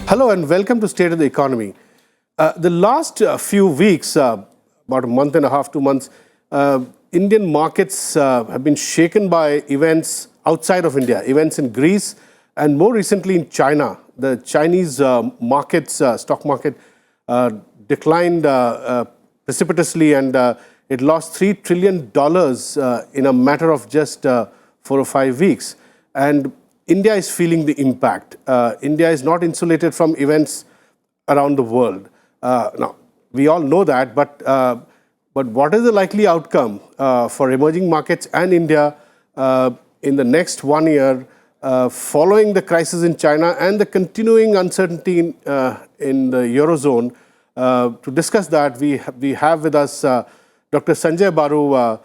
Hello and welcome to State of the Economy. The last few weeks, about a month and a half, 2 months, Indian markets have been shaken by events outside of India, events in Greece and more recently in China. The Chinese markets, stock market, declined precipitously and it lost $3 trillion in a matter of just 4 or 5 weeks. And India is feeling the impact. India is not insulated from events around the world. Now, we all know that, but what is the likely outcome for emerging markets and India in the next 1 year following the crisis in China and the continuing uncertainty in the Eurozone? To discuss that, we have with us Dr. Sanjaya Baru,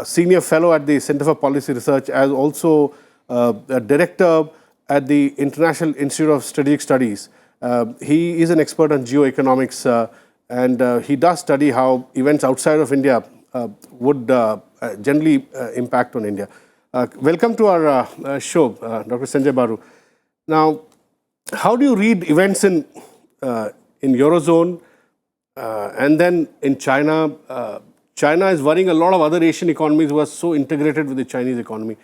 Senior Fellow at the Center for Policy Research, as also a Director at the International Institute of Strategic Studies. He is an expert on geoeconomics and he does study how events outside of India would generally impact on India. Welcome to our show, Dr. Sanjaya Baru. Now, how do you read events in Eurozone and then in China? China is worrying a lot of other Asian economies who are so integrated with the Chinese economy.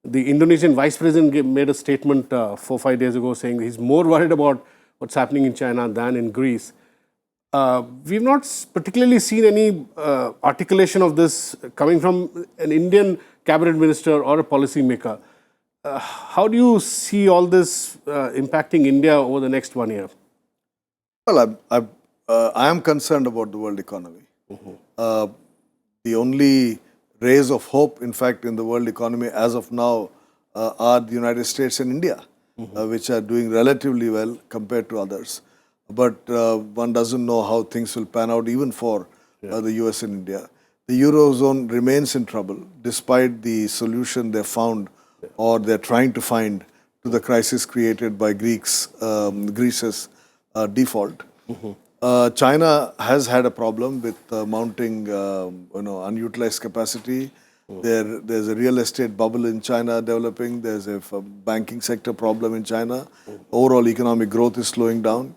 The Indonesian Vice President made a statement 4 or 5 days ago saying he's more worried about what's happening in China than in Greece. We've not particularly seen any articulation of this coming from an Indian cabinet minister or a policy maker. How do you see all this impacting India over the next 1 year? Well, I am concerned about the world economy. The only rays of hope, in fact, in the world economy as of now are the United States and India, which are doing relatively well compared to others. But one doesn't know how things will pan out even for the US and India. The Eurozone remains in trouble despite the solution they found or they're trying to find to the crisis created by Greece's default. China has had a problem with mounting unutilized capacity. There's a real estate bubble in China developing. There's a banking sector problem in China. Overall economic growth is slowing down.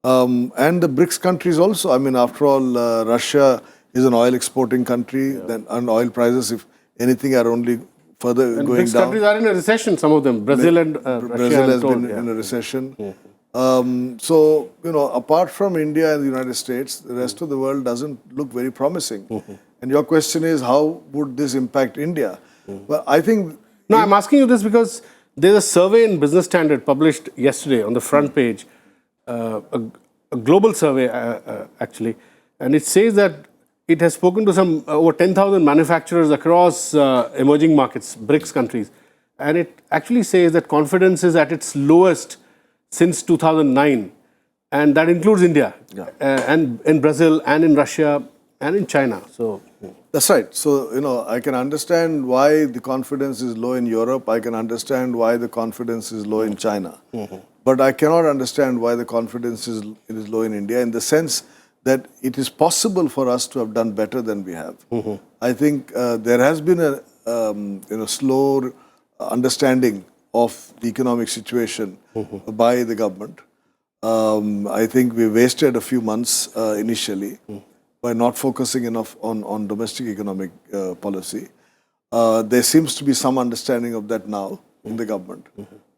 And the BRICS countries also. I mean, after all, Russia is an oil exporting country, and oil prices, if anything, are only further going BRICS down. countries are in a recession, some of them. Brazil and Russia. Brazil has been in a recession. So, apart from India and the United States, the rest of the world doesn't look very promising. And your question is, how would this impact India? Well, I think... No, I'm asking you this because there's a survey in Business Standard published yesterday on the front page, a global survey actually, and it says that it has spoken to some over 10,000 manufacturers across emerging markets, BRICS countries, and it actually says that confidence is at its lowest since 2009, and that includes India, and in Brazil, and in Russia, and in China. So that's right. So, I can understand why the confidence is low in Europe. I can understand why the confidence is low in China. But I cannot understand why the confidence is low in India, in the sense that it is possible for us to have done better than we have. I think there has been a slow understanding of the economic situation by the government. I think we wasted a few months initially by not focusing enough on domestic economic policy. There seems to be some understanding of that now in the government.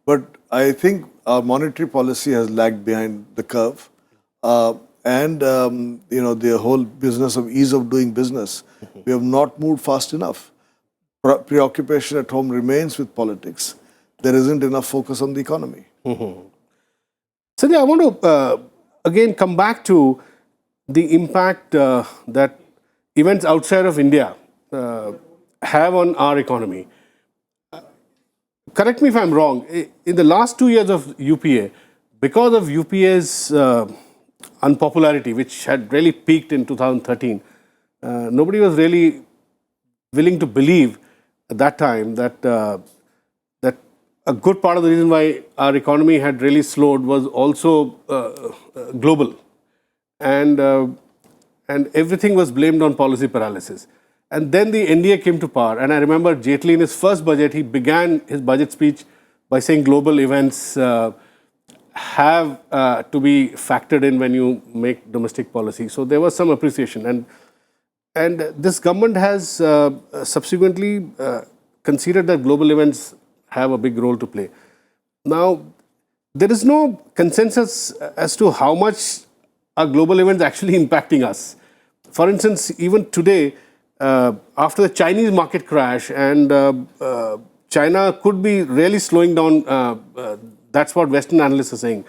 But I think our monetary policy has lagged behind the curve. And the whole business of ease of doing business, we have not moved fast enough. Preoccupation at home remains with politics. There isn't enough focus on the economy. Sanjay, I want to again come back to the impact that events outside of India have on our economy. Correct me if I'm wrong, in the last 2 years of UPA, because of UPA's unpopularity, which had really peaked in 2013, nobody was really willing to believe at that time that a good part of the reason why our economy had really slowed was also global. And everything was blamed on policy paralysis. And then the NDA came to power. And I remember Jaitley in his first budget, he began his budget speech by saying global events have to be factored in when you make domestic policy. So there was some appreciation, and this government has subsequently considered that global events have a big role to play. Now, there is no consensus as to how much are global events actually impacting us. For instance, even today, after the Chinese market crash, and China could be really slowing down, that's what Western analysts are saying,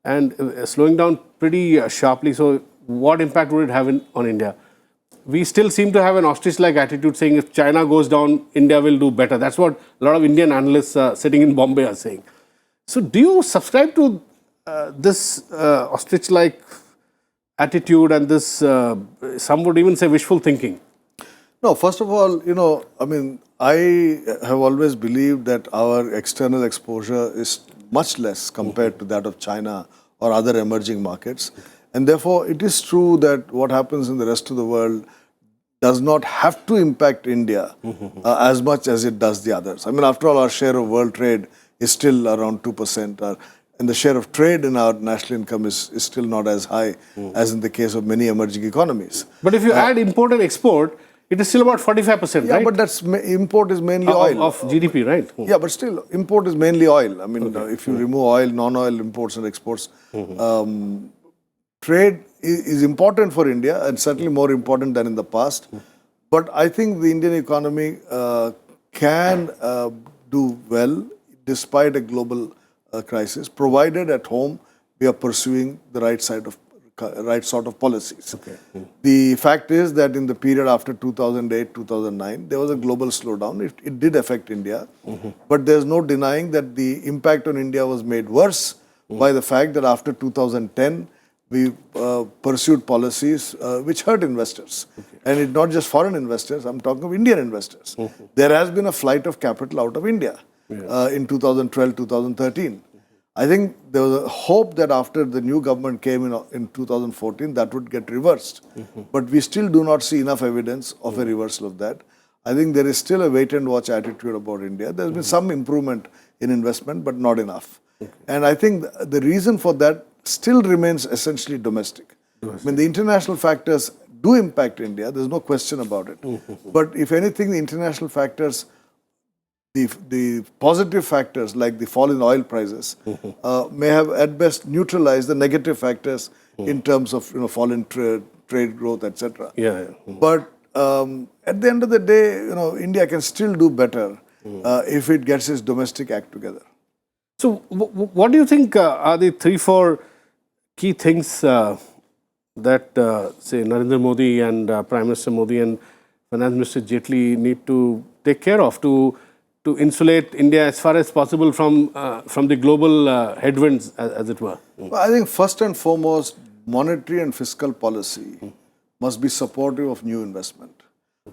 and slowing down pretty sharply. So what impact would it have on India? We still seem to have an ostrich-like attitude saying if China goes down, India will do better. That's what a lot of Indian analysts sitting in Bombay are saying. So do you subscribe to this ostrich-like attitude and this, some would even say, wishful thinking? No, first of all, I mean, I have always believed that our external exposure is much less compared to that of China or other emerging markets. And therefore, it is true that what happens in the rest of the world does not have to impact India as much as it does the others. I mean, after all, our share of world trade is still around 2%. And the share of trade in our national income is still not as high as in the case of many emerging economies. But if you add import and export, it is still about 45%, yeah, right? But that's import is mainly oil. Of GDP, right? Yeah, but still, import is mainly oil. I mean, if you remove oil, non-oil imports and exports, trade is important for India and certainly more important than in the past. But I think the Indian economy can do well despite a global crisis, provided at home we are pursuing the right sort of policies. The fact is that in the period after 2008, 2009, there was a global slowdown. It did affect India, but there's no denying that the impact on India was made worse by the fact that after 2010, we pursued policies which hurt investors. And it's not just foreign investors, I'm talking of Indian investors. There has been a flight of capital out of India in 2012, 2013. I think there was a hope that after the new government came in 2014, that would get reversed. But we still do not see enough evidence of a reversal of that. I think there is still a wait and watch attitude about India. There's been some improvement in investment, but not enough. And I think the reason for that still remains essentially domestic. I mean, the international factors do impact India. There's no question about it. But if anything, the international factors, the positive factors like the fall in oil prices may have at best neutralized the negative factors in terms of fall in trade growth, etc. But at the end of the day, India can still do better if it gets its domestic act together. So what do you think are the 3-4 key things that say Narendra Modi and Prime Minister Modi and Finance Minister Jaitley need to take care of to insulate India as far as possible from the global headwinds, as it were? Well, I think first and foremost, monetary and fiscal policy must be supportive of new investment.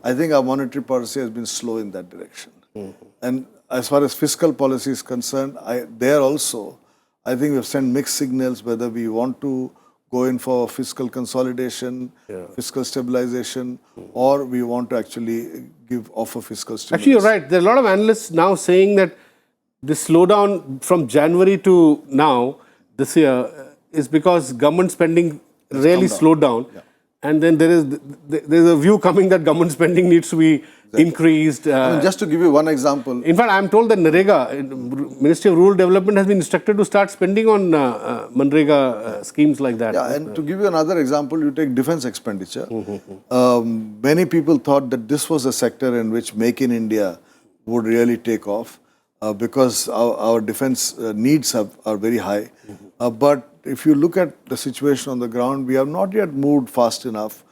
I think our monetary policy has been slow in that direction. And as far as fiscal policy is concerned, there also, I think we've sent mixed signals whether we want to go in for fiscal consolidation, fiscal stabilization, or we want to actually offer fiscal stimulus. Actually, you're right. There are a lot of analysts now saying that the slowdown from January to now, this year, is because government spending really slowed down. And then there's a view coming that government spending needs to be increased. I mean, just to give you one example. In fact, I'm told that NREGA, Ministry of Rural Development, has been instructed to start spending on MNREGA schemes like that. Yeah, and to give you another example, you take defense expenditure. Many people thought that this was a sector in which Make in India would really take off because our defense needs are very high. But if you look at the situation on the ground, we have not yet moved fast enough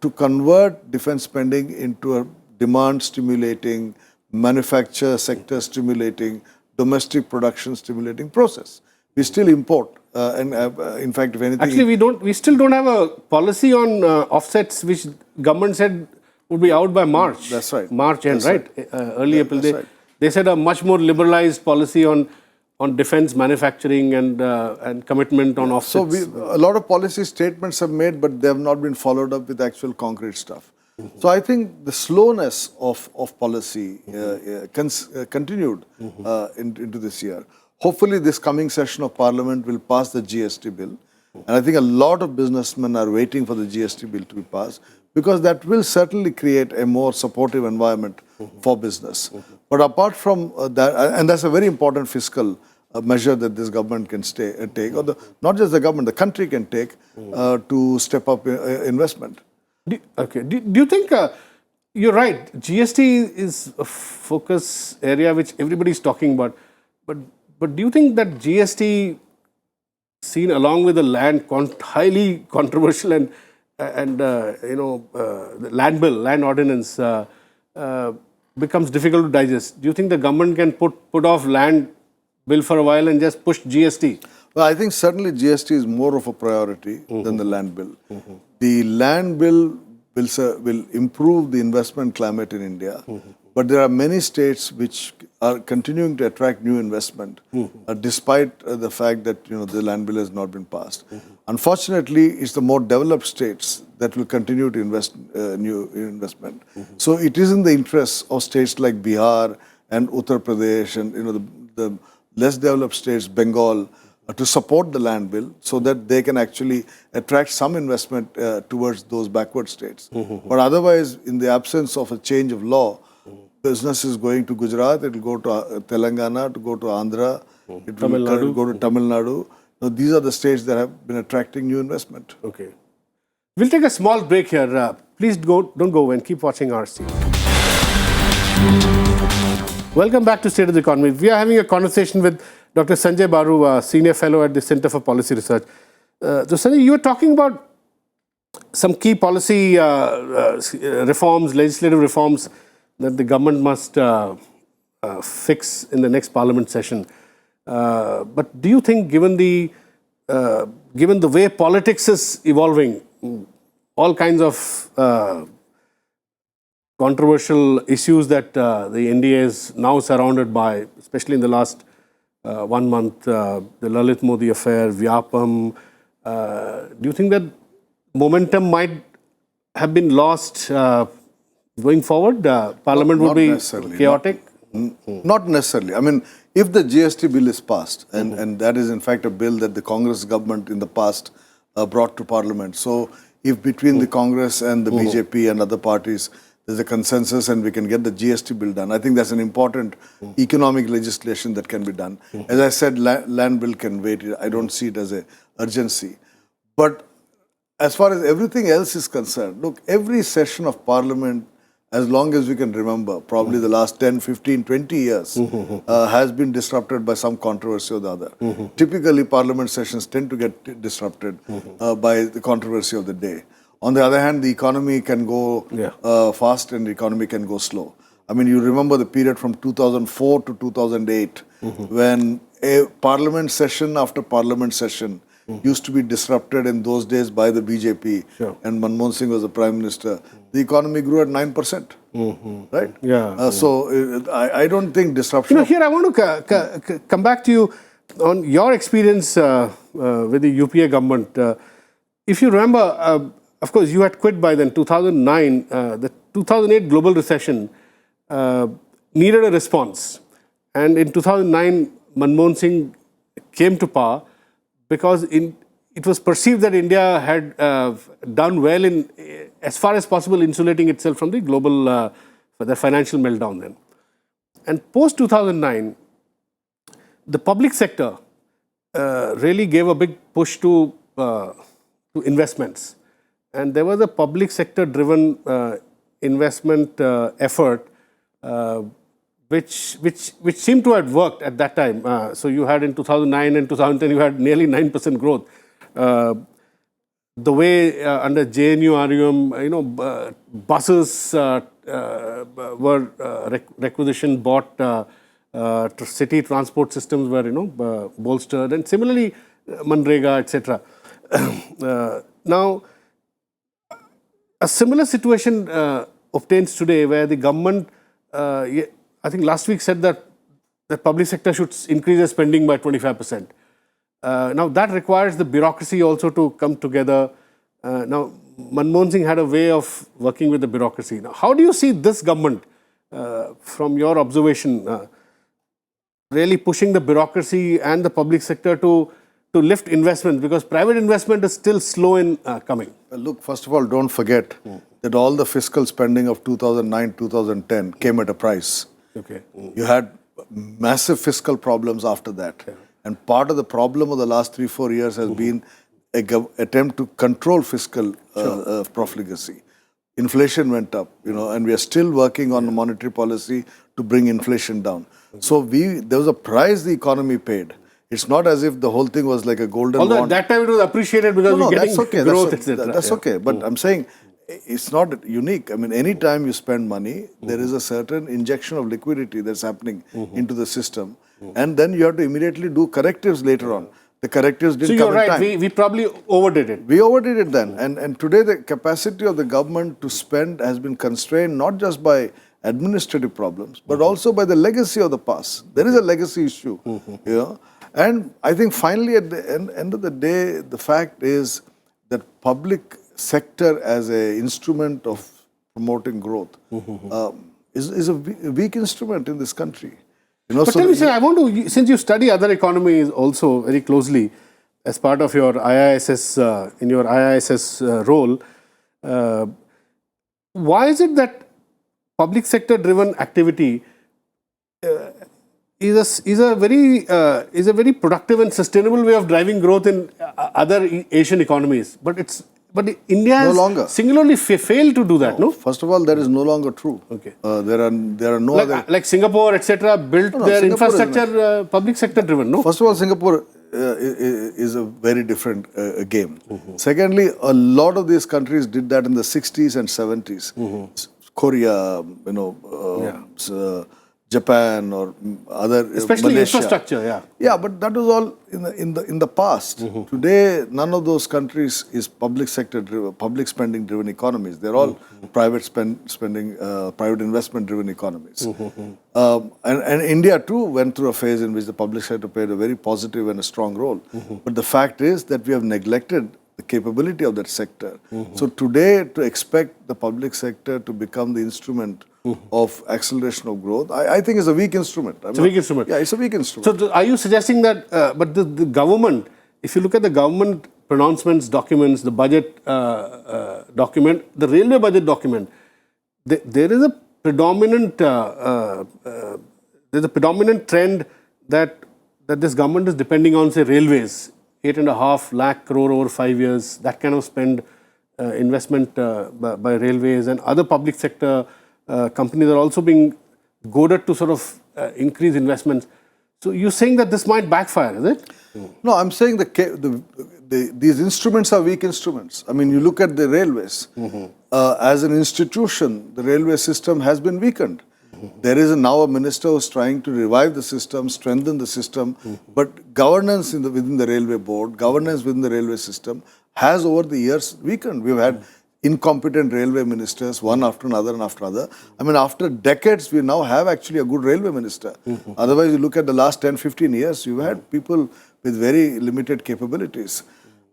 to convert defense spending into a demand-stimulating, manufacture sector stimulating, domestic production stimulating process. We still import, and in fact, if anything, actually we still don't have a policy on offsets, which government said would be out by March. That's right. March end, right? Early April. They said a much more liberalized policy on defense manufacturing and commitment on offsets. So a lot of policy statements have made, but they have not been followed up with actual concrete stuff. So I think the slowness of policy continued into this year. Hopefully this coming session of Parliament will pass the GST bill. And I think a lot of businessmen are waiting for the GST bill to be passed because that will certainly create a more supportive environment for business. But apart from that, and that's a very important fiscal measure that this government can take, or not just the government, the country can take to step up investment. Do you think, you're right, GST is a focus area which everybody is talking about, but do you think that GST seen along with the land, highly controversial and the land bill, land ordinance becomes difficult to digest? Do you think the government can put off land bill for a while and just push GST? Well, I think certainly GST is more of a priority than the land bill. The land bill will improve the investment climate in India, but there are many states which are continuing to attract new investment, despite the fact that the land bill has not been passed. Unfortunately, it's the more developed states that will continue to invest new investment. So it is in the interests of states like Bihar and Uttar Pradesh and the less developed states, Bengal, to support the land bill so that they can actually attract some investment towards those backward states. But otherwise, in the absence of a change of law, business is going to Gujarat, it will go to Telangana, to go to Andhra, it will go to Tamil Nadu. Now, these are the states that have been attracting new investment. Okay. We'll take a small break here. Please don't go away and keep watching RC. Welcome back to State of the Economy. We are having a conversation with Dr. Sanjaya Baru, a Senior Fellow at the Center for Policy Research. So Sanjay, you were talking about some key policy reforms, legislative reforms that the government must fix in the next Parliament session. But do you think, given the way politics is evolving, all kinds of controversial issues that the NDA is now surrounded by, especially in the last 1 month, the Lalit Modi affair, Vyapam, do you think that momentum might have been lost going forward? Parliament would be chaotic? Not necessarily. I mean, if the GST bill is passed, and that is in fact a bill that the Congress government in the past brought to Parliament. So if between the Congress and the BJP and other parties, there's a consensus and we can get the GST bill done, I think that's an important economic legislation that can be done. As I said, land bill can wait. I don't see it as an urgency. But as far as everything else is concerned, look, every session of Parliament, as long as we can remember, probably the last 10, 15, 20 years, has been disrupted by some controversy or the other. Typically, Parliament sessions tend to get disrupted by the controversy of the day. On the other hand, the economy can go fast and the economy can go slow. I mean, you remember the period from 2004 to 2008, when a Parliament session after Parliament session used to be disrupted in those days by the BJP, and Manmohan Singh was the Prime Minister. The economy grew at 9%, right? Yeah. So I don't think disruption... here I want to come back to you on your experience with the UPA government. If you remember, of course, you had quit by then, 2009. The 2008 global recession needed a response. And in 2009, Manmohan Singh came to power because it was perceived that India had done well in, as far as possible, insulating itself from the global the financial meltdown then. And post-2009, the public sector really gave a big push to investments. And there was a public sector-driven investment effort which seemed to have worked at that time. So you had in 2009 and 2010, you had nearly 9% growth. The way under JNU, RUM, buses were requisitioned, bought, city transport systems were, bolstered, and similarly, Manrega, etc. Now, a similar situation obtains today where the government, I think last week said that the public sector should increase their spending by 25%. Now, that requires the bureaucracy also to come together. Now, Manmohan Singh had a way of working with the bureaucracy. Now, how do you see this government, from your observation, really pushing the bureaucracy and the public sector to lift investment, because private investment is still slow in coming? Look, first of all, don't forget that all the fiscal spending of 2009, 2010 came at a price. Okay. You had massive fiscal problems after that. Yeah. And part of the problem of the last 3-4 years has been an attempt to control fiscal profligacy. Inflation went up, and we are still working on monetary policy to bring inflation down. So there was a price the economy paid. It's not as if the whole thing was like a golden Although wand. at that time it was appreciated because we're getting growth, etc. That's okay. But I'm saying it's not unique. I mean, any time you spend money, there is a certain injection of liquidity that's happening into the system. And then you have to immediately do correctives later on. The correctives didn't come in time. So you're right, we probably overdid it. We overdid it then. And today the capacity of the government to spend has been constrained not just by administrative problems, but also by the legacy of the past. There is a legacy issue. And I think finally at the end of the day, the fact is that public sector as an instrument of promoting growth is a weak instrument in this country. But tell me, sir, I want to, since you study other economies also very closely as part of your IISS, in your IISS role, why is it that public sector driven activity is a very productive and sustainable way of driving growth in other Asian economies, but India has singularly failed to do that. No, first of all, that is no longer true. Okay, there are no like Singapore, etc. built their infrastructure public sector driven. No, first of all, Singapore is a very different game. Secondly, a lot of these countries did that in the 60s and 70s. Korea, Japan or other, especially Malaysia. Infrastructure, yeah, but that was all in the past. Today, none of those countries is public sector driven, public spending driven economies. They're all private spending, private investment driven economies. And India too went through a phase in which the public sector played a very positive and a strong role. But the fact is that we have neglected the capability of that sector. So today, to expect the public sector to become the instrument of acceleration of growth, I think is a weak instrument. It's a weak instrument. Yeah, it's a weak instrument. So are you suggesting that, but the government, if you look at the government pronouncements, documents, the budget document, the railway budget document, there is a predominant, there's a predominant trend that this government is depending on, say, railways, 8.5 lakh crore over 5 years, that kind of spend, investment by railways and other public sector companies are also being goaded to sort of increase investments. So you're saying that this might backfire, is it? No, I'm saying these instruments are weak instruments. I mean, you look at the railways. As an institution, the railway system has been weakened. There is now a minister who is trying to revive the system, strengthen the system, but governance within the railway board, governance within the railway system has over the years weakened. We've had incompetent railway ministers, one after another and after another. I mean, after decades, we now have actually a good railway minister. Otherwise, you look at the last 10, 15 years, you've had people with very limited capabilities.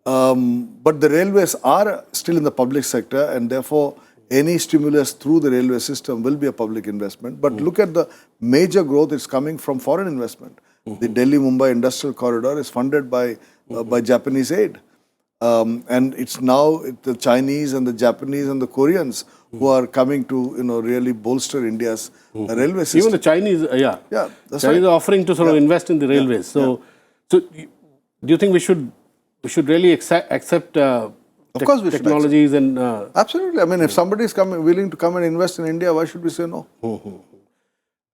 But the railways are still in the public sector, and therefore, any stimulus through the railway system will be a public investment. But look at the major growth is coming from foreign investment. The Delhi-Mumbai Industrial Corridor is funded by Japanese aid. And it's now the Chinese and the Japanese and the Koreans who are coming to really bolster India's railway system. Even the Chinese, that's Chinese are offering to sort of invest in the railways. So do you think we should really accept of course we technologies should and absolutely. I mean, if somebody is willing to come and invest in India, why should we say no?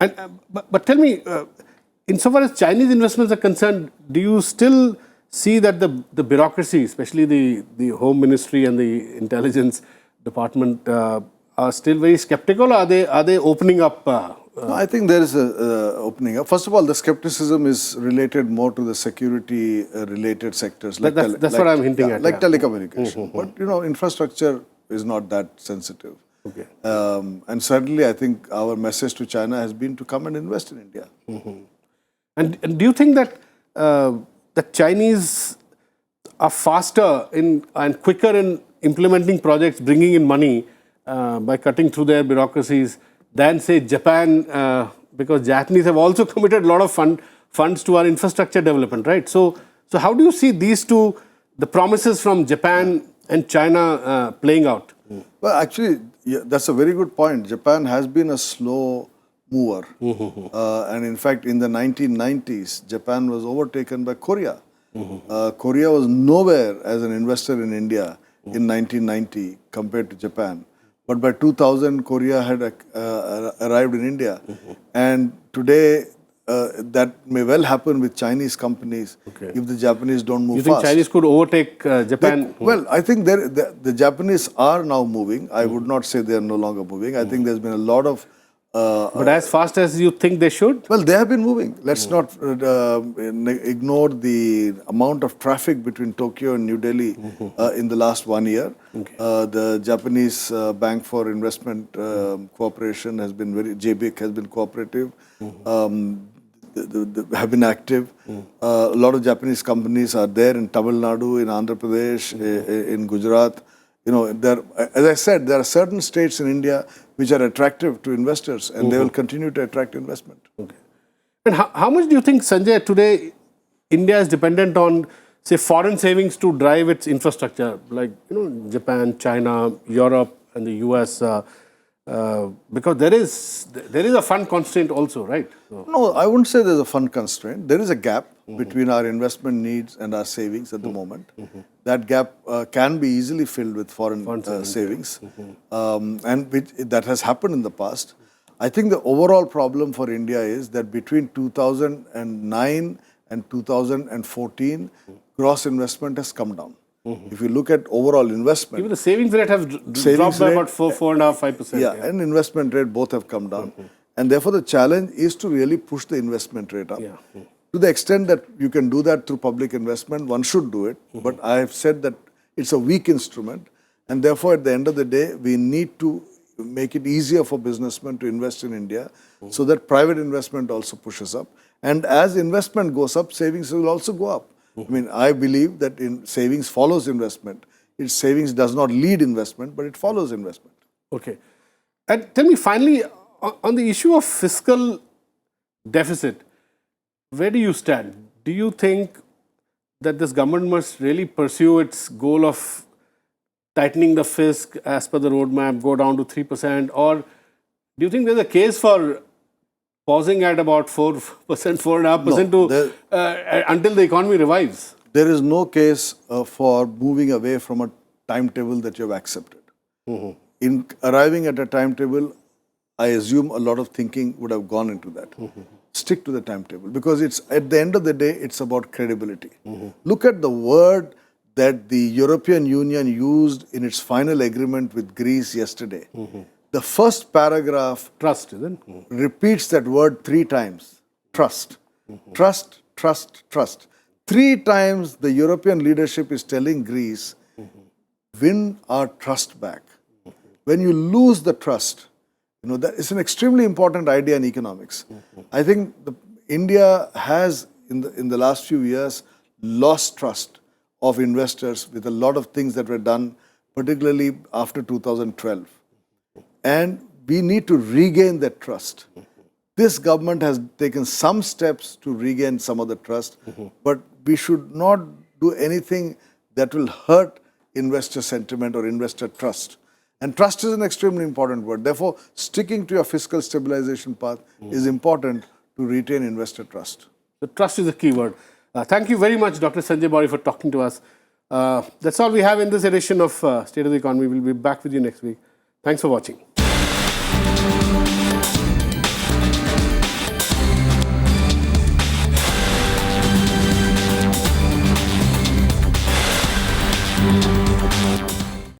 And but tell me, insofar as Chinese investments are concerned, do you still see that the bureaucracy, especially the Home Ministry and the Intelligence Department, are still very skeptical? Or are they opening up? No, I think there is a opening up. First of all, the skepticism is related more to the security-related sectors. That's what I'm hinting at. Like telecommunication. But, infrastructure is not that sensitive. Okay. And certainly, I think our message to China has been to come and invest in India. And do you think that the Chinese are faster and quicker in implementing projects, bringing in money by cutting through their bureaucracies than, say, Japan, because Japanese have also committed a lot of funds to our infrastructure development, right? So how do you see these two, the promises from Japan and China playing out? Well, actually, yeah, that's a very good point. Japan has been a slow mover. And in fact, in the 1990s, Japan was overtaken by Korea. Korea was nowhere as an investor in India in 1990 compared to Japan. But by 2000, Korea had arrived in India. And today, that may well happen with Chinese companies if the Japanese don't move fast. You think Chinese could overtake Japan? Well, I think the Japanese are now moving. I would not say they are no longer moving. I think there's been a lot of... but as fast as you think they should? Well, they have been moving. Let's not ignore the amount of traffic between Tokyo and New Delhi in the last 1 year. The Japanese Bank for Investment Cooperation has been JBIC has been cooperative. Have been active. A lot of Japanese companies are there in Tamil Nadu, in Andhra Pradesh, in Gujarat. You know, as I said, there are certain states in India which are attractive to investors, and they will continue to attract investment. Okay. And how much do you think, Sanjay, today India is dependent on, say, foreign savings to drive its infrastructure, like Japan, China, Europe, and the US? Because there is a fund constraint also, right? So. No, I wouldn't say there's a fund constraint. There is a gap between our investment needs and our savings at the moment. That gap can be easily filled with foreign savings, and that has happened in the past. I think the overall problem for India is that between 2009 and 2014, gross investment has come down. If you look at overall investment... Even the savings rate has dropped by about 4.5%, 5%. Yeah, and investment rate both have come down. And therefore, the challenge is to really push the investment rate up. To the extent that you can do that through public investment, one should do it. But I have said that it's a weak instrument. And therefore, at the end of the day, we need to make it easier for businessmen to invest in India so that private investment also pushes up. And as investment goes up, savings will also go up. I mean, I believe that savings follows investment. Savings does not lead investment, but it follows investment. Okay. And tell me finally, on the issue of fiscal deficit, where do you stand? Do you think that this government must really pursue its goal of tightening the fisc as per the roadmap, go down to 3%? Or do you think there's a case for pausing at about 4%, 4.5% until the economy revives? There is no case for moving away from a timetable that you have accepted. In arriving at a timetable, I assume a lot of thinking would have gone into that. Stick to the timetable, because it's at the end of the day, it's about credibility. Look at the word that the European Union used in its final agreement with Greece yesterday. The first paragraph trust, isn't it? Repeats that word 3 times. Trust. Trust, trust, trust. 3 times the European leadership is telling Greece, win our trust back. When you lose the trust, that is an extremely important idea in economics. I think India has, in the last few years, lost trust of investors with a lot of things that were done, particularly after 2012. And we need to regain that trust. This government has taken some steps to regain some of the trust, but we should not do anything that will hurt investor sentiment or investor trust. And trust is an extremely important word. Therefore, sticking to your fiscal stabilization path is important to retain investor trust. So trust is the key word. Thank you very much, Dr. Sanjaya Baru, for talking to us. That's all we have in this edition of State of the Economy. We'll be back with you next week. Thanks for watching.